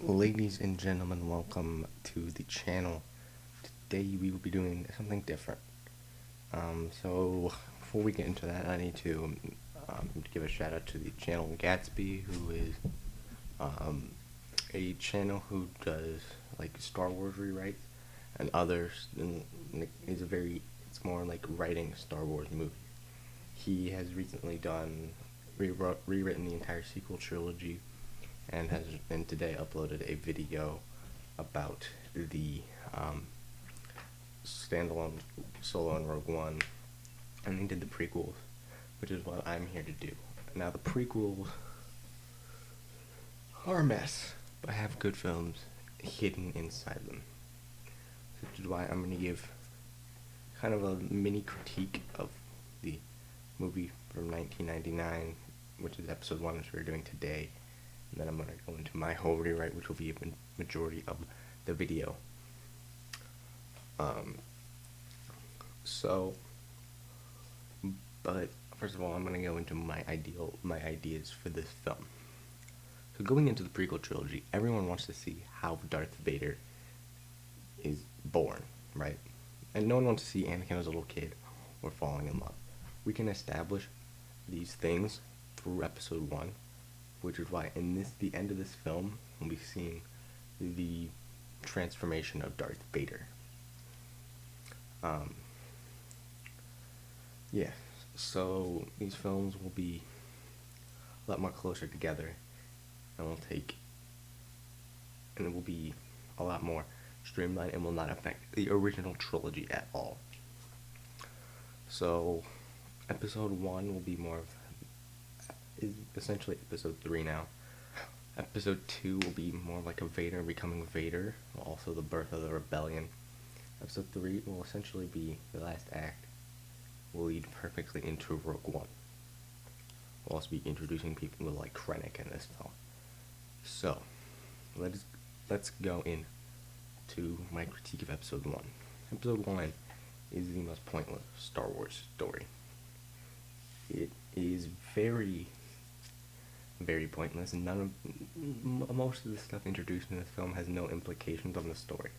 Ladies and gentlemen, welcome to the channel. Today we will be doing something different. So before we get into that, I need to give a shout out to the channel Gatsby, who is a channel who does like Star Wars rewrites and others. And it's more like writing Star Wars movies. He has recently rewritten the entire sequel trilogy and today uploaded a video about the standalone Solo and Rogue One, and he did the prequels, which is what I'm here to do. Now the prequels are a mess, but have good films hidden inside them, which is why I'm going to give kind of a mini critique of the movie from 1999, which is episode 1, which we're doing today. And then I'm going to go into my whole rewrite, which will be a majority of the video. But first of all, I'm going to go into my ideas for this film. So going into the prequel trilogy, everyone wants to see how Darth Vader is born, right? And no one wants to see Anakin as a little kid or falling in love. We can establish these things through episode 1, which is why the end of this film, we'll be seeing the transformation of Darth Vader. So these films will be a lot more closer together, and it will be a lot more streamlined and will not affect the original trilogy at all. So episode 1 will be is essentially episode 3 now. Episode 2 will be more like a Vader becoming Vader, also the birth of the rebellion. Episode 3 will essentially be the last act, will lead perfectly into Rogue One. We'll also be introducing people like Krennic in this film. So, let's go into my critique of episode 1. Episode 1 is the most pointless Star Wars story. It is very, very pointless, and most of the stuff introduced in this film has no implications on the story,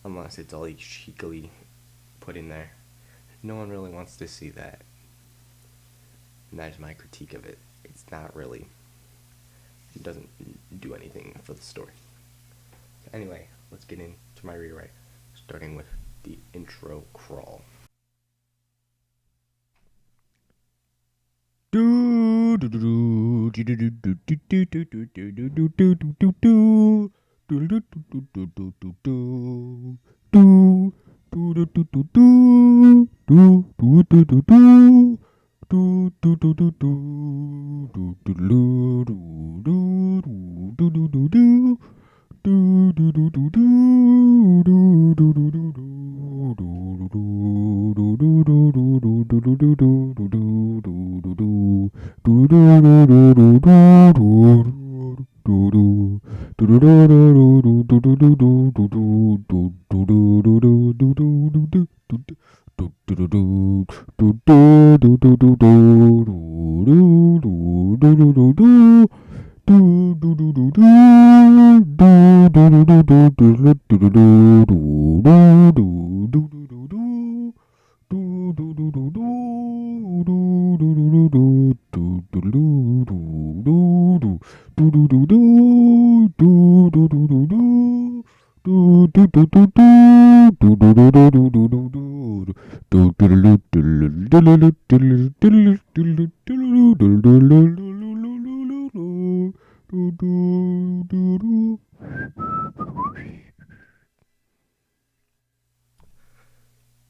unless it's all cheekily put in there. No one really wants to see that, and that is my critique of it. It doesn't do anything for the story. So anyway, let's get into my rewrite, starting with the intro crawl.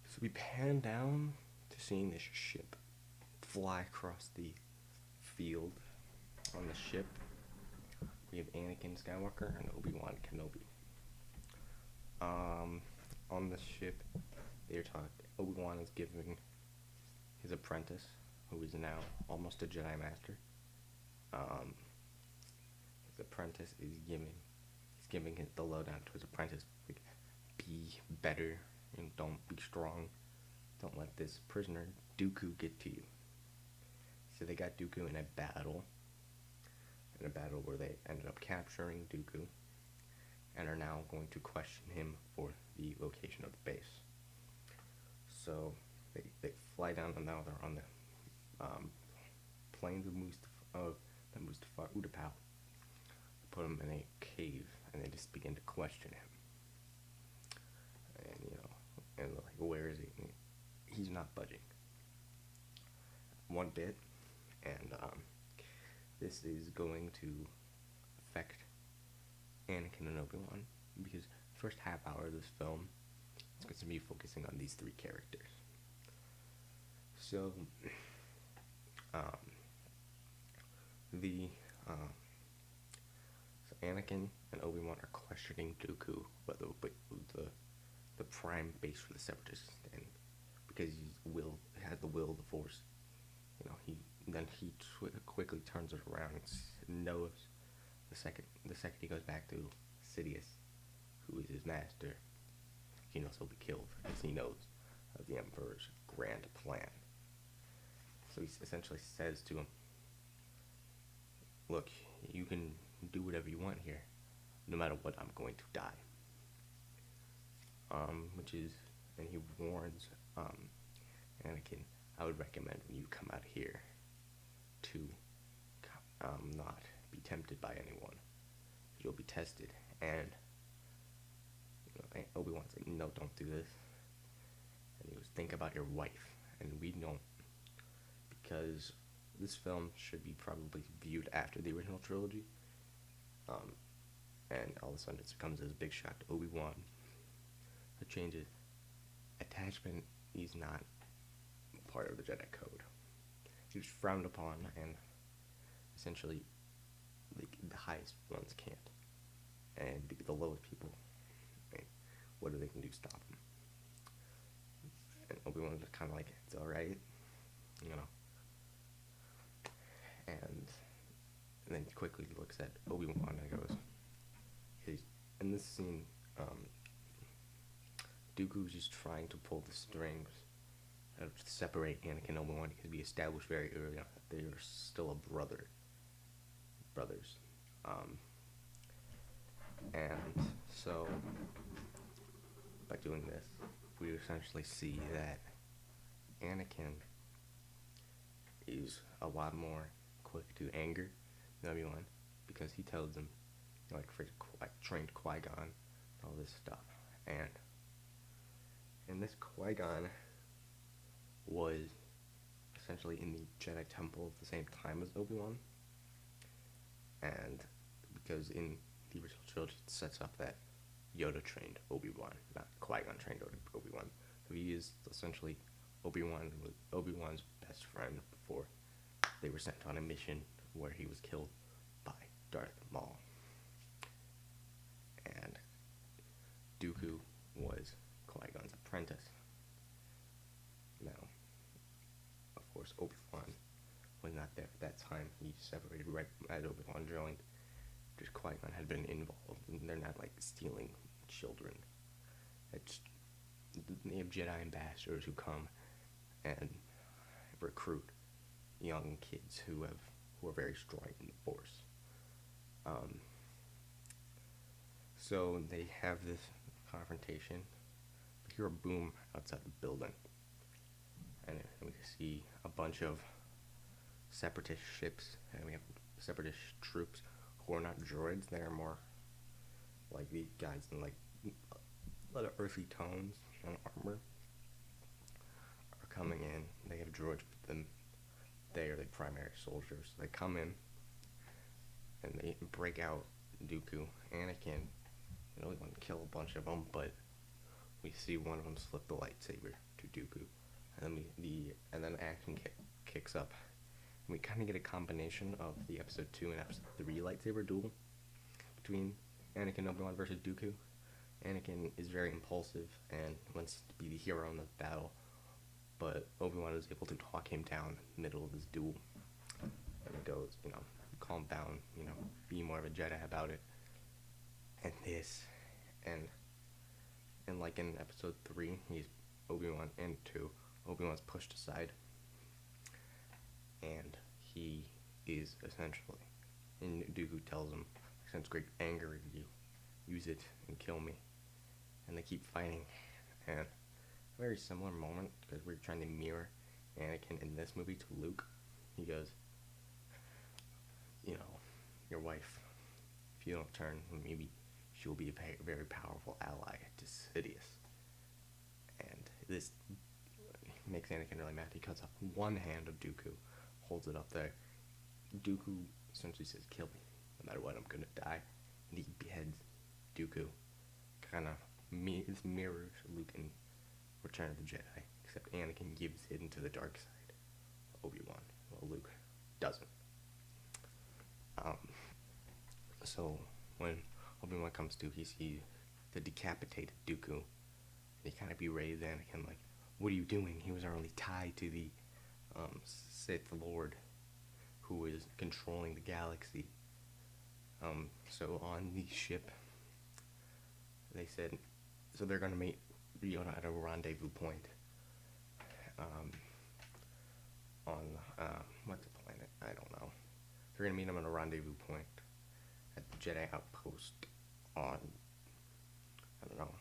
So we pan down to seeing this ship fly across the field. On the ship, we have Anakin Skywalker and Obi-Wan Kenobi. On the ship, Obi-Wan is giving his apprentice, who is now almost a Jedi Master. His apprentice is giving the lowdown to his apprentice. Like, be better, and don't be strong. Don't let this prisoner Dooku get to you. So they got Dooku in a battle where they ended up capturing Dooku. and are now going to question him for the location of the base. So they fly down, and now they're on the plains of the Mustafar Utapau. Put him in a cave, and they just begin to question him. And and like, where is he? He's not budging one bit, and this is going to affect Anakin and Obi-Wan, because the first half hour of this film is going to be focusing on these three characters. So, so Anakin and Obi-Wan are questioning Dooku about the prime base for the Separatists, and because he has the will of the Force, he quickly turns it around and knows the second he goes back to Sidious, who is his master, he knows he'll be killed, because he knows of the Emperor's grand plan. So he essentially says to him, look, you can do whatever you want here. No matter what, I'm going to die. And he warns Anakin, I would recommend when you come out here to not be tempted by anyone. You'll be tested. And Obi-Wan's like, no, don't do this. And he was, think about your wife. And we don't, because this film should be probably viewed after the original trilogy. And all of a sudden it comes as a big shock to Obi-Wan. It changes. Attachment is not part of the Jedi Code. It's frowned upon, and essentially the highest ones can't. And the lowest people, what do they can do to stop them? And Obi-Wan's just kind of like, it's alright, And then he quickly looks at Obi-Wan and goes, in this scene, Dooku's just trying to pull the strings to separate Anakin and Obi-Wan, because we established very early on that they are still brothers. And so, by doing this, we essentially see that Anakin is a lot more quick to anger than Obi-Wan, because he tells him, trained Qui-Gon and all this stuff. And this Qui-Gon was essentially in the Jedi Temple at the same time as Obi-Wan. And because in the original trilogy it sets up that Yoda trained Obi-Wan, not Qui-Gon trained Obi-Wan. So he is essentially Obi-Wan's best friend before they were sent on a mission where he was killed by Darth Maul. And Dooku was Qui-Gon's apprentice. Now, of course, Obi-Wan was not there at that time. He separated right as Obi-Wan joined, because Qui-Gon had been involved, and they're not like stealing children. They have Jedi ambassadors who come and recruit young kids who are very strong in the Force. So they have this confrontation. We hear a boom outside the building, and we see a bunch of Separatist ships, and we have Separatist troops who are not droids. They are more like these guys in like a lot of earthy tones and armor are coming in. They have droids with them. They are the primary soldiers. They come in and they break out Dooku, Anakin. They really want to kill a bunch of them, but we see one of them slip the lightsaber to Dooku, and then action kicks up. And we kind of get a combination of the Episode 2 and Episode 3 lightsaber duel between Anakin and Obi-Wan versus Dooku. Anakin is very impulsive and wants to be the hero in the battle, but Obi-Wan is able to talk him down in the middle of this duel. And he goes, calm down, be more of a Jedi about it. And like in Episode 3, he's Obi-Wan, and 2, Obi-Wan's pushed aside. And and Dooku tells him, I sense great anger in you. use it and kill me. And they keep fighting. And a very similar moment, because we're trying to mirror Anakin in this movie to Luke. He goes, your wife, if you don't turn, maybe she'll be a very, very powerful ally to Sidious. And this makes Anakin really mad. He cuts off one hand of Dooku, holds it up there. Dooku essentially says, kill me. No matter what, I'm gonna die. And he beheads Dooku. Kind of mirrors Luke in Return of the Jedi. Except Anakin gives it into the dark side. Obi-Wan. Well, Luke doesn't. So when Obi-Wan comes to, he sees the decapitated Dooku. And he kind of berates Anakin, like, what are you doing? He was only tied to the Sith Lord who is controlling the galaxy. So on the ship, they said, so they're going to meet Yoda at a rendezvous point. On, what's the planet? I don't know. They're going to meet him at a rendezvous point at the Jedi outpost on, I don't know.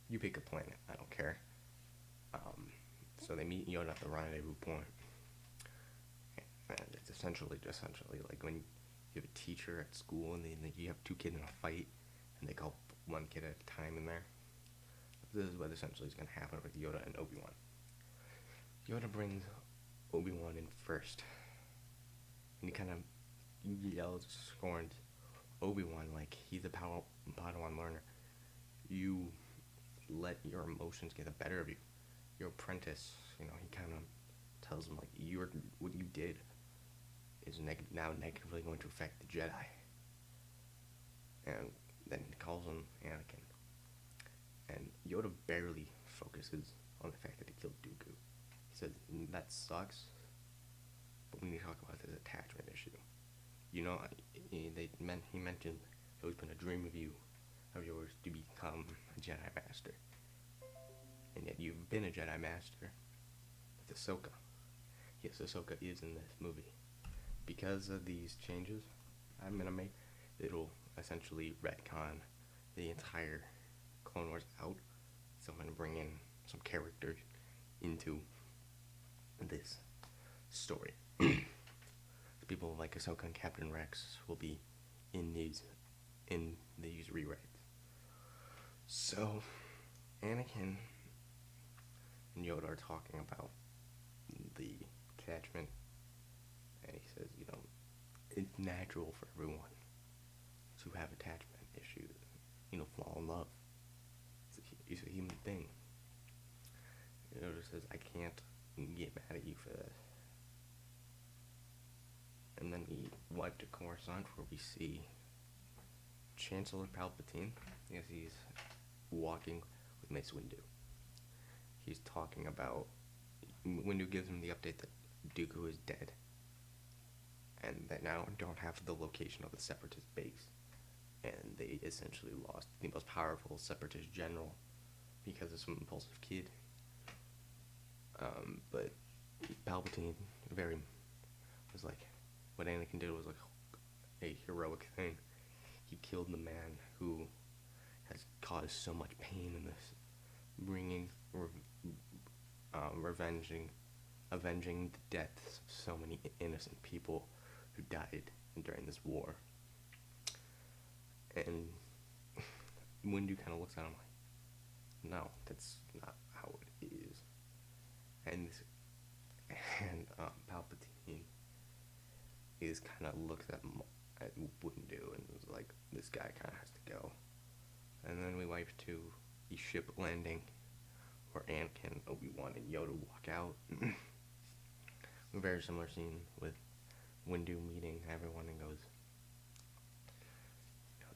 You pick a planet, I don't care. So they meet Yoda at the rendezvous point. And it's essentially like when you have a teacher at school and then you have two kids in a fight and they call one kid at a time in there. This is what essentially is going to happen with Yoda and Obi-Wan. Yoda brings Obi-Wan in first. And he kind of yells, scorns Obi-Wan like he's a Padawan learner. You let your emotions get the better of you. Your apprentice, he kind of tells him, like, what you did is now negatively going to affect the Jedi. And then he calls him Anakin. And Yoda barely focuses on the fact that he killed Dooku. He says, that sucks, but we need to talk about this attachment issue. He mentioned it was been a dream of yours to become a Jedi Master. And yet you've been a Jedi Master with Ahsoka. Yes, Ahsoka is in this movie. Because of these changes I'm going to make, it'll essentially retcon the entire Clone Wars out. So I'm going to bring in some characters into this story. People like Ahsoka and Captain Rex will be in these rewrites. So Anakin and Yoda are talking about the attachment, and he says, it's natural for everyone to have attachment issues, fall in love. It's a human thing. Yoda says, I can't get mad at you for this. And then we wipe to Coruscant, where we see Chancellor Palpatine, as he's walking with Mace Windu. He's talking about, Windu gives him the update that Dooku is dead, and that now don't have the location of the Separatist base, and they essentially lost the most powerful Separatist general because of some impulsive kid. But Palpatine was like, what Anakin did was like a heroic thing. He killed the man who has caused so much pain in this, avenging the deaths of so many innocent people who died during this war. And Windu kind of looks at him like, no, that's not how it is. And Palpatine is kind of looks at Windu and is like, this guy kind of has to go. And then we wipe to the ship landing, where Anakin, Obi-Wan, and Yoda walk out. A very similar scene with Windu meeting everyone and goes,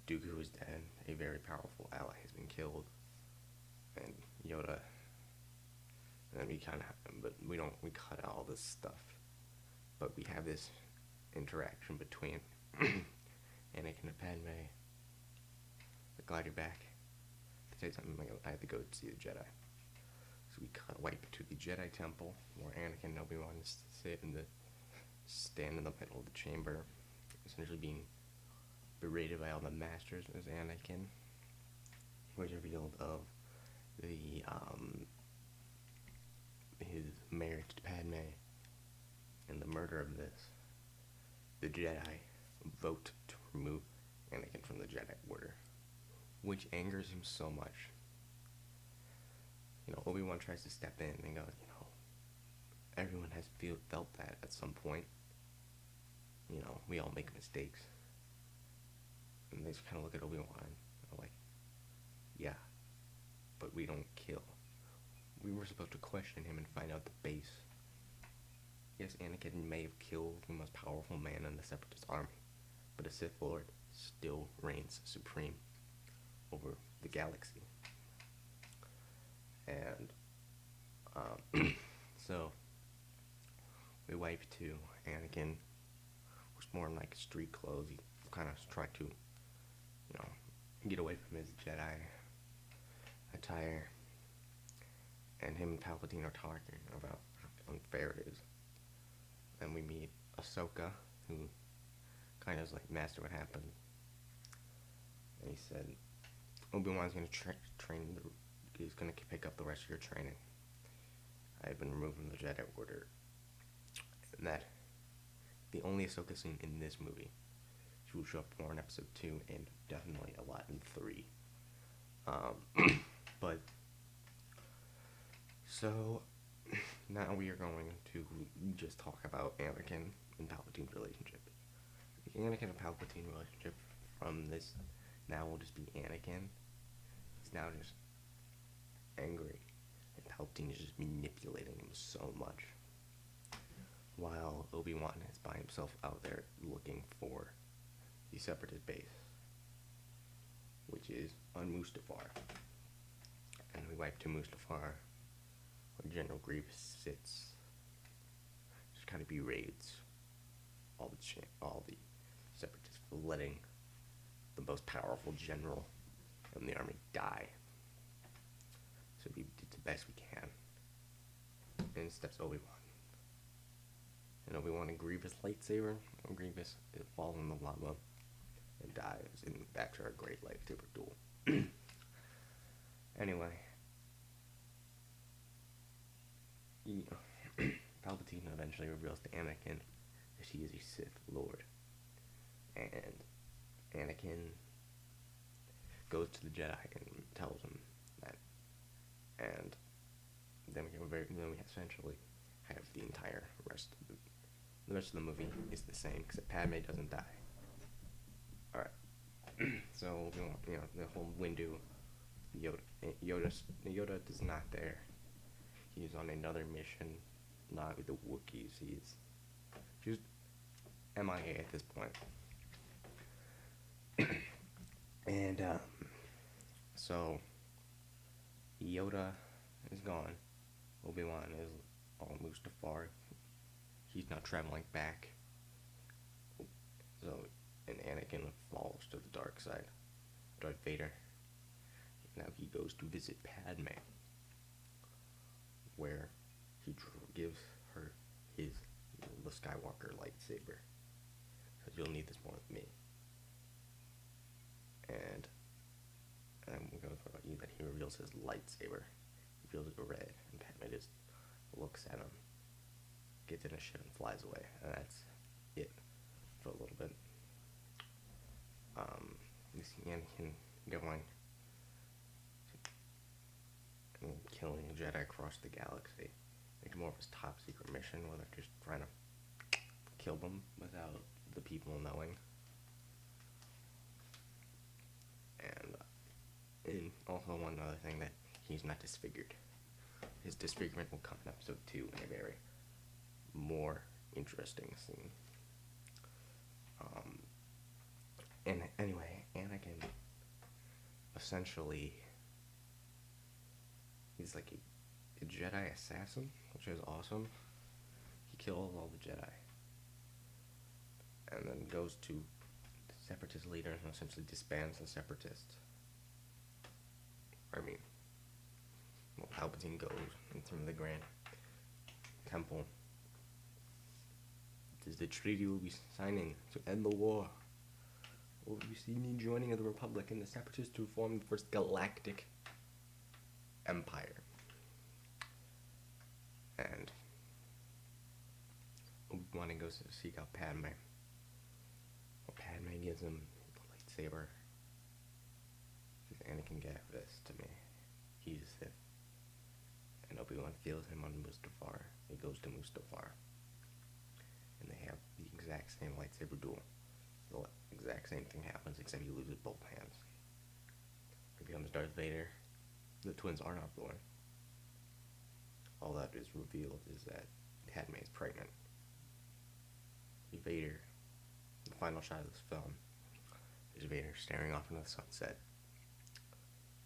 Dooku is dead, a very powerful ally has been killed, and Yoda, and then we cut out all this stuff, but we have this interaction between Anakin and Padme. I'm glad you're back. To say something, I have to go see the Jedi. So we wipe to the Jedi Temple, where Anakin and Obi-Wan stand in the middle of the chamber, essentially being berated by all the masters as Anakin. He was revealed of the his marriage to Padme and the murder of this. The Jedi vote to remove Anakin from the Jedi Order, which angers him so much. Obi-Wan tries to step in and go, everyone has felt that at some point. We all make mistakes. And they just kind of look at Obi-Wan and like, yeah, but we don't kill. We were supposed to question him and find out the base. Yes, Anakin may have killed the most powerful man in the Separatist army, but a Sith Lord still reigns supreme over the galaxy. And so we wipe to Anakin was more in like street clothes. He kind of tried to, get away from his Jedi attire. And him and Palpatine are talking about how unfair it is. And we meet Ahsoka, who kind of is like, Master, what happened? And he said, Obi-Wan's going to train, he's going to pick up the rest of your training. I've been removed from the Jedi Order. And that, the only Ahsoka scene in this movie, she will show up more in episode 2 and definitely a lot in 3. But, so, now we are going to just talk about Anakin and Palpatine's relationship. The Anakin and Palpatine relationship from this now will just be Anakin. He's now just angry, and Palpatine is just manipulating him so much, while Obi-Wan is by himself out there looking for the Separatist base, which is on Mustafar. And we wipe to Mustafar, where General Grievous sits, just kind of berates all the Separatists for letting the most powerful general in the army die. So we did the best we can. And steps Obi-Wan. And Obi-Wan and Grievous lightsaber, and Grievous falls in the lava and dies in after a great lightsaber duel. Anyway, Palpatine eventually reveals to Anakin that he is a Sith Lord. And Anakin goes to the Jedi and tells him that. And then we essentially have the entire rest of the rest of the movie is the same, except Padme doesn't die. Alright. So, the whole Windu, Yoda is not there. He's on another mission, not with the Wookiees. He's just MIA at this point. And, so, Yoda is gone. Obi-Wan is on Mustafar. He's now traveling back. So, and Anakin falls to the dark side. Darth Vader. Now he goes to visit Padme, where he gives her the Skywalker lightsaber. Because you'll need this more than me. And we're going to talk about that he reveals his lightsaber. He reveals it red, and Padme just looks at him, gets in a ship, and flies away. And that's it for a little bit. You see Anakin going and killing a Jedi across the galaxy. It's more of his top secret mission where they're just trying to kill them without the people knowing. And also one other thing, that he's not disfigured. His disfigurement will come in episode 2 in a very more interesting scene. And anyway, Anakin essentially, he's like a Jedi assassin, which is awesome. He kills all the Jedi. And then goes to the Separatist leader and essentially disbands the Separatists. Palpatine goes into the Grand Temple. It is the treaty we'll be signing to end the war. Well, you see the joining of the Republic and the Separatists to form the first galactic empire. And Obi-Wan goes to seek out Padme. Well, Padme gives him a lightsaber. Says, Anakin gave this to me. He's a Sith. And Obi-Wan feels him on Mustafar. He goes to Mustafar. And they have the exact same lightsaber duel. The exact same thing happens, except he loses both hands. He becomes Darth Vader. The twins are not born. All that is revealed is that Padme is pregnant. Vader, the final shot of this film, is Vader staring off into the sunset.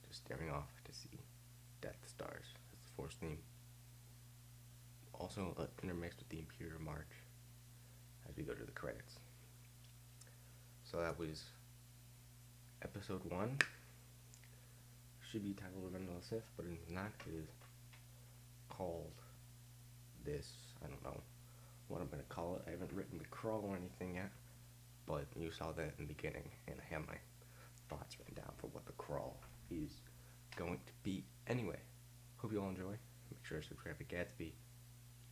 Just staring off to see Death Stars. That's the Force theme. Also intermixed with the Imperial March as we go to the credits. So that was episode 1. Should be titled Revenge of the Sith, but it is not. It is called this. I don't know what I'm going to call it. I haven't written the crawl or anything yet, but you saw that in the beginning, and I have my thoughts written down for what the crawl is going to be. Anyway, hope you all enjoy. Make sure to subscribe to Gatsby,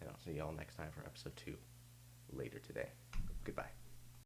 and I'll see you all next time for episode 2 later today. Goodbye.